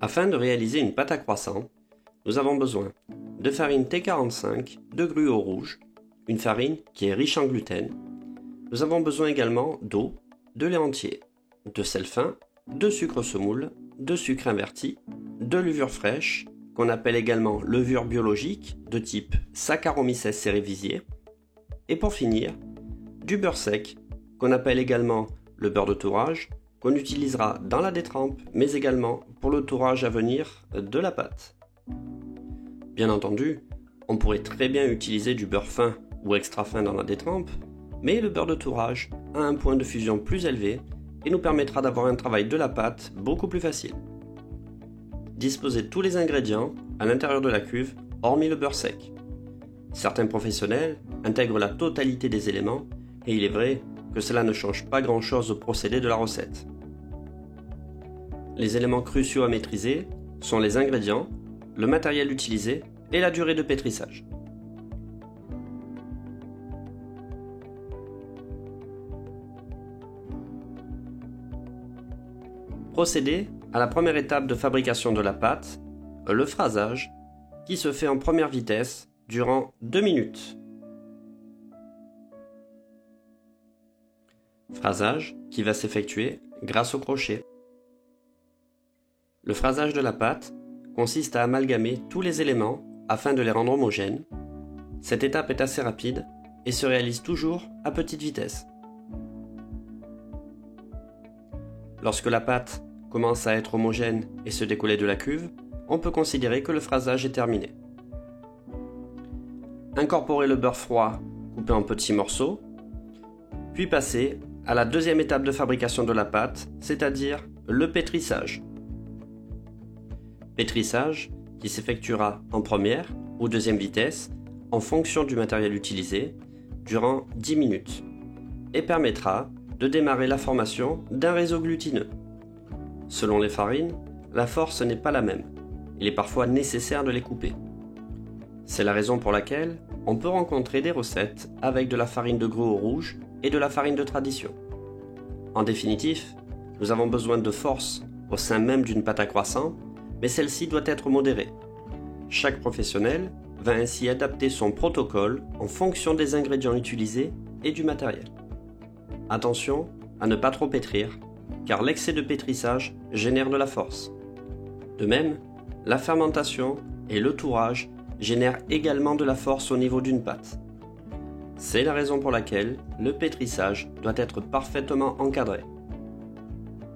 Afin de réaliser une pâte à croissant, nous avons besoin de farine T45, de gruau rouge, une farine qui est riche en gluten. Nous avons besoin également d'eau, de lait entier, de sel fin, de sucre semoule, de sucre inverti, de levure fraîche, qu'on appelle également levure biologique de type Saccharomyces cerevisiae, et pour finir, du beurre sec, qu'on appelle également le beurre de tourrage, qu'on utilisera dans la détrempe, mais également pour le tourrage à venir de la pâte. Bien entendu, on pourrait très bien utiliser du beurre fin ou extra fin dans la détrempe, mais le beurre de tourrage a un point de fusion plus élevé et nous permettra d'avoir un travail de la pâte beaucoup plus facile. Disposez tous les ingrédients à l'intérieur de la cuve, hormis le beurre sec. Certains professionnels intègrent la totalité des éléments et il est vrai que cela ne change pas grand-chose au procédé de la recette. Les éléments cruciaux à maîtriser sont les ingrédients, le matériel utilisé et la durée de pétrissage. Procédez à la première étape de fabrication de la pâte, le phrasage, qui se fait en première vitesse durant 2 minutes. Phrasage qui va s'effectuer grâce au crochet. Le phrasage de la pâte consiste à amalgamer tous les éléments afin de les rendre homogènes. Cette étape est assez rapide et se réalise toujours à petite vitesse. Lorsque la pâte commence à être homogène et se décoller de la cuve, on peut considérer que le phrasage est terminé. Incorporez le beurre froid coupé en petits morceaux, puis passez à la deuxième étape de fabrication de la pâte, c'est-à-dire le pétrissage. Pétrissage qui s'effectuera en première ou deuxième vitesse en fonction du matériel utilisé durant 10 minutes et permettra de démarrer la formation d'un réseau glutineux. Selon les farines, la force n'est pas la même. Il est parfois nécessaire de les couper. C'est la raison pour laquelle on peut rencontrer des recettes avec de la farine de gruau rouge et de la farine de tradition. En définitive, nous avons besoin de force au sein même d'une pâte à croissant, mais celle-ci doit être modérée. Chaque professionnel va ainsi adapter son protocole en fonction des ingrédients utilisés et du matériel. Attention à ne pas trop pétrir, car l'excès de pétrissage génère de la force. De même, la fermentation et le tourrage génèrent également de la force au niveau d'une pâte. C'est la raison pour laquelle le pétrissage doit être parfaitement encadré.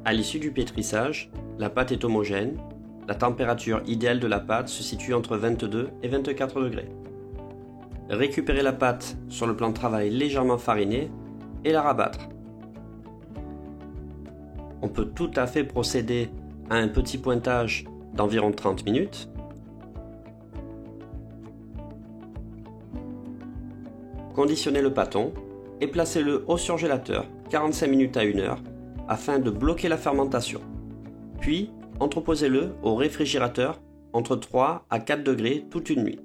À l'issue du pétrissage, la pâte est homogène. La température idéale de la pâte se situe entre 22 et 24 degrés. Récupérez la pâte sur le plan de travail légèrement fariné et la rabattre. On peut tout à fait procéder à un petit pointage d'environ 30 minutes. Conditionnez le pâton et placez-le au surgélateur 45 minutes à 1 heure afin de bloquer la fermentation. Puis, entreposez-le au réfrigérateur entre 3 à 4 degrés toute une nuit.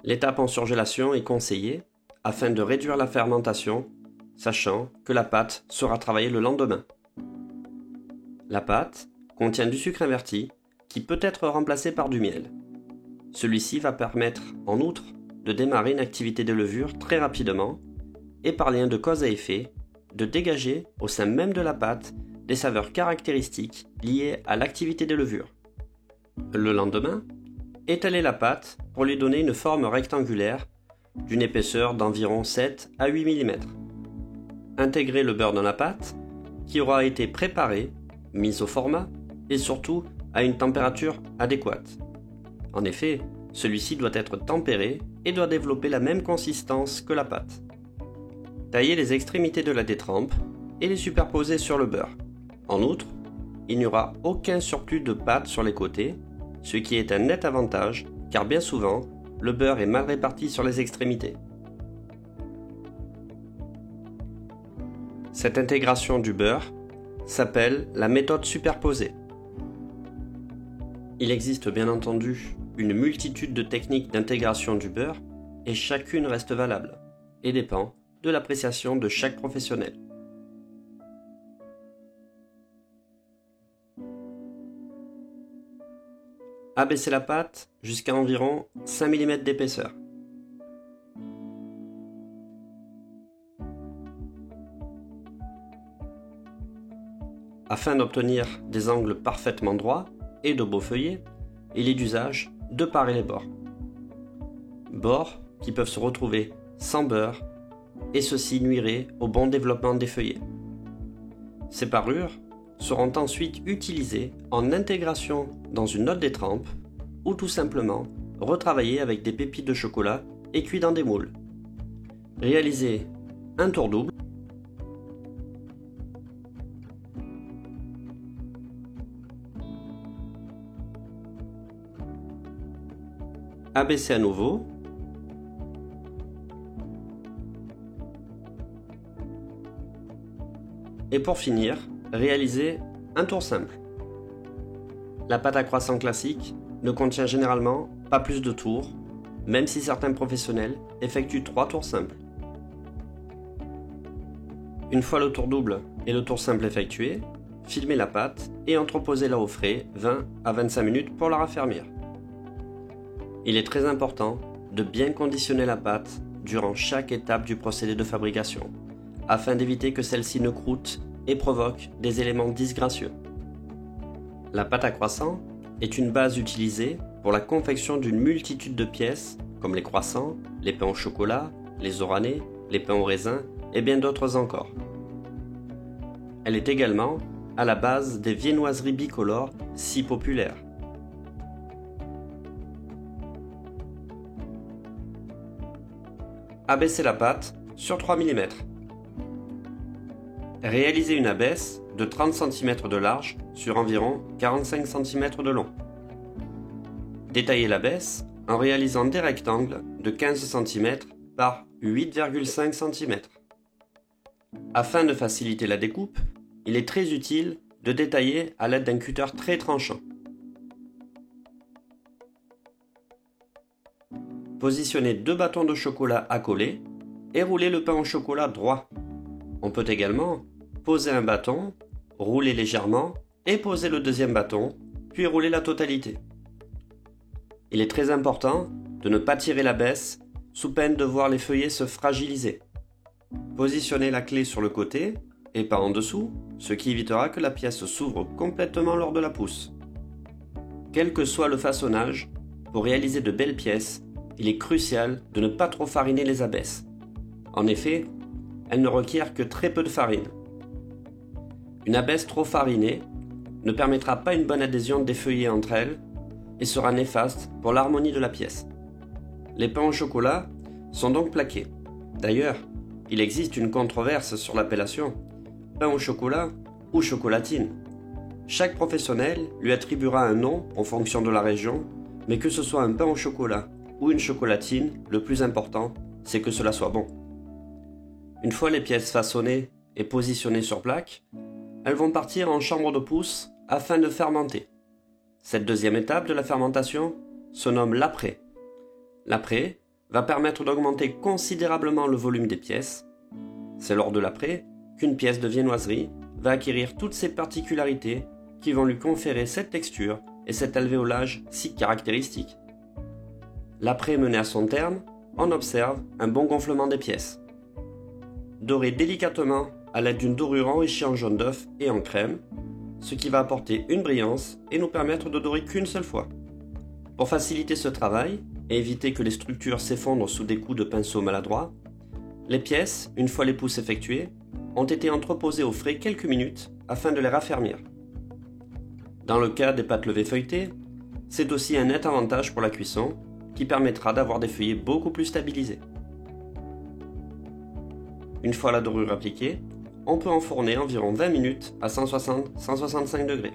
L'étape en surgélation est conseillée afin de réduire la fermentation, sachant que la pâte sera travaillée le lendemain. La pâte contient du sucre inverti qui peut être remplacé par du miel. Celui-ci va permettre, en outre, de démarrer une activité de levure très rapidement et par lien de cause à effet, de dégager au sein même de la pâte des saveurs caractéristiques liées à l'activité des levures. Le lendemain, étalez la pâte pour lui donner une forme rectangulaire d'une épaisseur d'environ 7 à 8 mm. Intégrez le beurre dans la pâte qui aura été préparée, mise au format et surtout à une température adéquate. En effet, celui-ci doit être tempéré et doit développer la même consistance que la pâte. Taillez les extrémités de la détrempe et les superposez sur le beurre. En outre, il n'y aura aucun surplus de pâte sur les côtés, ce qui est un net avantage car bien souvent, le beurre est mal réparti sur les extrémités. Cette intégration du beurre s'appelle la méthode superposée. Il existe bien entendu une multitude de techniques d'intégration du beurre et chacune reste valable et dépend de l'appréciation de chaque professionnel. Abaisser la pâte jusqu'à environ 5 mm d'épaisseur. Afin d'obtenir des angles parfaitement droits et de beaux feuillets, il est d'usage de parer les bords. Bords qui peuvent se retrouver sans beurre, et ceci nuirait au bon développement des feuillets. Ces parures seront ensuite utilisées en intégration dans une note détrempe ou tout simplement retravaillées avec des pépites de chocolat et cuites dans des moules. Réalisez un tour double. Abaissez à nouveau. Et pour finir, réalisez un tour simple. La pâte à croissant classique ne contient généralement pas plus de tours, même si certains professionnels effectuent 3 tours simples. Une fois le tour double et le tour simple effectué, filmez la pâte et entreposez-la au frais 20 à 25 minutes pour la raffermir. Il est très important de bien conditionner la pâte durant chaque étape du procédé de fabrication, afin d'éviter que celle-ci ne croûte et provoque des éléments disgracieux. La pâte à croissant est une base utilisée pour la confection d'une multitude de pièces comme les croissants, les pains au chocolat, les oranais, les pains au raisin et bien d'autres encore. Elle est également à la base des viennoiseries bicolores si populaires. Abaissez la pâte sur 3 mm. Réalisez une abaisse de 30 cm de large sur environ 45 cm de long. Détaillez l'abaisse en réalisant des rectangles de 15 cm par 8,5 cm. Afin de faciliter la découpe, il est très utile de détailler à l'aide d'un cutter très tranchant. Positionnez 2 bâtons de chocolat accolés et roulez le pain au chocolat droit. On peut également poser un bâton, rouler légèrement et poser le deuxième bâton, puis rouler la totalité. Il est très important de ne pas tirer l'abaisse sous peine de voir les feuillets se fragiliser. Positionnez la clé sur le côté et pas en dessous, ce qui évitera que la pièce s'ouvre complètement lors de la pousse. Quel que soit le façonnage, pour réaliser de belles pièces, il est crucial de ne pas trop fariner les abaisses. En effet, elles ne requièrent que très peu de farine. Une abaisse trop farinée ne permettra pas une bonne adhésion des feuillets entre elles et sera néfaste pour l'harmonie de la pièce. Les pains au chocolat sont donc plaqués. D'ailleurs, il existe une controverse sur l'appellation pain au chocolat ou chocolatine. Chaque professionnel lui attribuera un nom en fonction de la région, mais que ce soit un pain au chocolat ou une chocolatine, le plus important, c'est que cela soit bon. Une fois les pièces façonnées et positionnées sur plaque, elles vont partir en chambre de pousse afin de fermenter. Cette deuxième étape de la fermentation se nomme l'après. L'après va permettre d'augmenter considérablement le volume des pièces. C'est lors de l'après qu'une pièce de viennoiserie va acquérir toutes ses particularités qui vont lui conférer cette texture et cet alvéolage si caractéristiques. L'après mené à son terme, on observe un bon gonflement des pièces. Dorez délicatement à l'aide d'une dorure enrichie en jaune d'œuf et en crème, ce qui va apporter une brillance et nous permettre de dorer qu'une seule fois. Pour faciliter ce travail et éviter que les structures s'effondrent sous des coups de pinceau maladroits, les pièces, une fois les pousses effectuées, ont été entreposées au frais quelques minutes afin de les raffermir. Dans le cas des pâtes levées feuilletées, c'est aussi un net avantage pour la cuisson qui permettra d'avoir des feuillets beaucoup plus stabilisés. Une fois la dorure appliquée, on peut enfourner environ 20 minutes à 160-165 degrés.